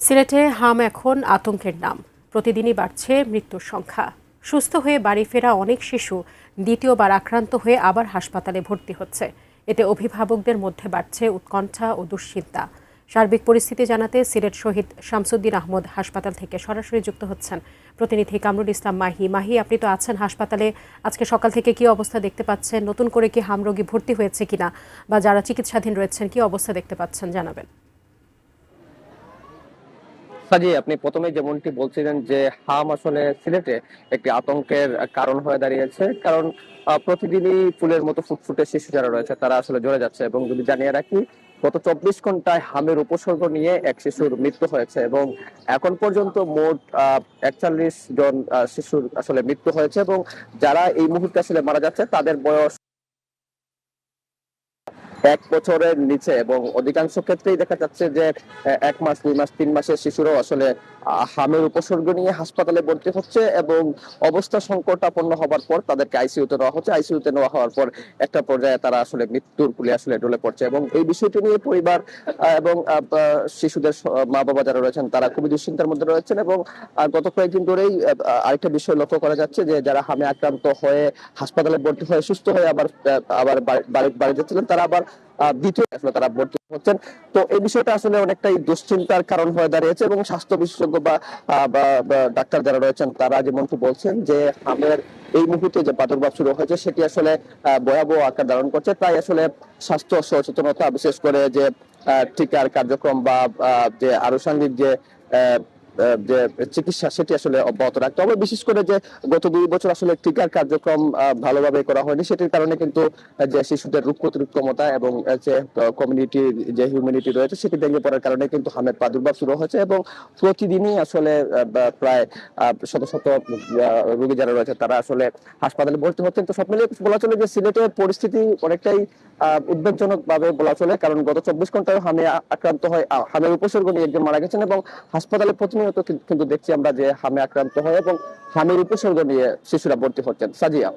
সিলেটে হাম এখন আতঙ্কের নাম। প্রতিদিনই বাড়ছে মৃত্যুর সংখ্যা। সুস্থ হয়ে বাড়ি ফেরা অনেক শিশু দ্বিতীয়বার আক্রান্ত হয়ে আবার হাসপাতালে ভর্তি হচ্ছে। এতে অভিভাবকদের মধ্যে বাড়ছে উৎকণ্ঠা ও দুশ্চিন্তা। সার্বিক পরিস্থিতি জানাতে সিলেট শহীদ শামসুদ্দিন আহমদ হাসপাতাল থেকে সরাসরি যুক্ত হচ্ছেন প্রতিনিধি কামরুল ইসলাম মাহি। মাহি, আপনি তো আছেন হাসপাতালে। আজকে সকাল থেকে কি অবস্থা দেখতে পাচ্ছেন? নতুন করে কি হাম রোগী ভর্তি হয়েছে কিনা, বা যারা চিকিৎসাধীন রয়েছেন কি অবস্থা দেখতে পাচ্ছেন জানাবেন। সাজি, আপনি প্রথমে যেমনটি বলছিলেন যে হাম আসলে সিলেটে একটি আতঙ্কের কারণ হয়ে দাঁড়িয়েছে। কারণ প্রতিদিনই ফুলের মতো ফুটফুটে শিশু যারা রয়েছে তারা আসলে জ্বরে যাচ্ছে। এবং যদি জানিয়ে রাখি, গত 24 ঘন্টায় হামের উপসর্গ নিয়ে এক শিশুর মৃত্যু হয়েছে এবং এখন পর্যন্ত মোট 41 জন শিশুর আসলে মৃত্যু হয়েছে। এবং যারা এই মুহূর্তে আসলে মারা যাচ্ছে তাদের বয়স 1 বছরের নিচে, এবং অধিকাংশ ক্ষেত্রেই দেখা যাচ্ছে যে 1 মাস, 2 মাস, 3 মাসের শিশুরাও আসলে হামের উপসর্গ নিয়ে হাসপাতালে ভর্তি হচ্ছে। এবং অবস্থা সংকটাপন্ন হবার পর তাদেরকে আইসিইউতে নেওয়া হচ্ছে। আইসিইউতে নেওয়া হওয়ার পর একটা পর্যায়ে তারা আসলে মৃত্যুর কুলে আসলে ঢলে পড়ছে। এবং এই বিষয়টি নিয়ে পরিবার এবং শিশুদের মা বাবা যারা রয়েছেন তারা খুবই দুশ্চিন্তার মধ্যে রয়েছেন। এবং গত কয়েকদিন ধরেই আরেকটা বিষয় লক্ষ্য করা যাচ্ছে যে যারা হামে আক্রান্ত হয়ে হাসপাতালে ভর্তি হয়ে সুস্থ হয়ে আবার আবার বাড়ি যাচ্ছিলেন, তারা আবার দ্বিতীয় আসলে তারা ভর্তি হচ্ছেন। তো এই বিষয়টা আসলে অনেকটাই দুশ্চিন্তার কারণ হয়ে দাঁড়িয়েছে। এবং স্বাস্থ্য বিশেষজ্ঞ বা ডাক্তার যারা রয়েছেন তারা যেমনটি বলছেন যে হামের এই মুহূর্তে যে প্রাদুর্ভাব শুরু হয়েছে সেটি আসলে ভয়াবহ আকার ধারণ করছে। তাই আসলে স্বাস্থ্য সচেতনতা, বিশেষ করে যে টিকার কার্যক্রম বা যে আনুষঙ্গিক যে চিকিৎসা সেটি আসলে অব্যাহত রাখতে হবে। বিশেষ করে যে গত 2 বছর আসলে টিকার কার্যক্রম ভালোভাবে করা হয়নি, সেটির কারণে কিন্তু যে শিশুদের রোগ প্রতিরোধ ক্ষমতা এবং যে কমিউনিটির যে হিউম্যানিটি রয়েছে সেটি ভেঙে পড়ার কারণে কিন্তু হামের প্রাদুর্ভাব শুরু হয়েছে। এবং প্রতিদিনই আসলে প্রায় শত শত রোগী যারা রয়েছে তারা আসলে হাসপাতালে ভর্তি হচ্ছেন। তো সব মিলিয়ে বলা চলে যে সিলেটের পরিস্থিতি অনেকটাই উদ্বেগজনক ভাবে বলা চলে। কারণ গত 24 ঘন্টায় হামে আক্রান্ত হয়, হামের উপসর্গ নিয়ে একজন মারা গেছেন। এবং হাসপাতালে প্রতিনিয়ত কিন্তু দেখছি আমরা যে হামে আক্রান্ত হয় এবং হামের উপসর্গ নিয়ে শিশুরা ভর্তি হচ্ছেন। সাজিয়া।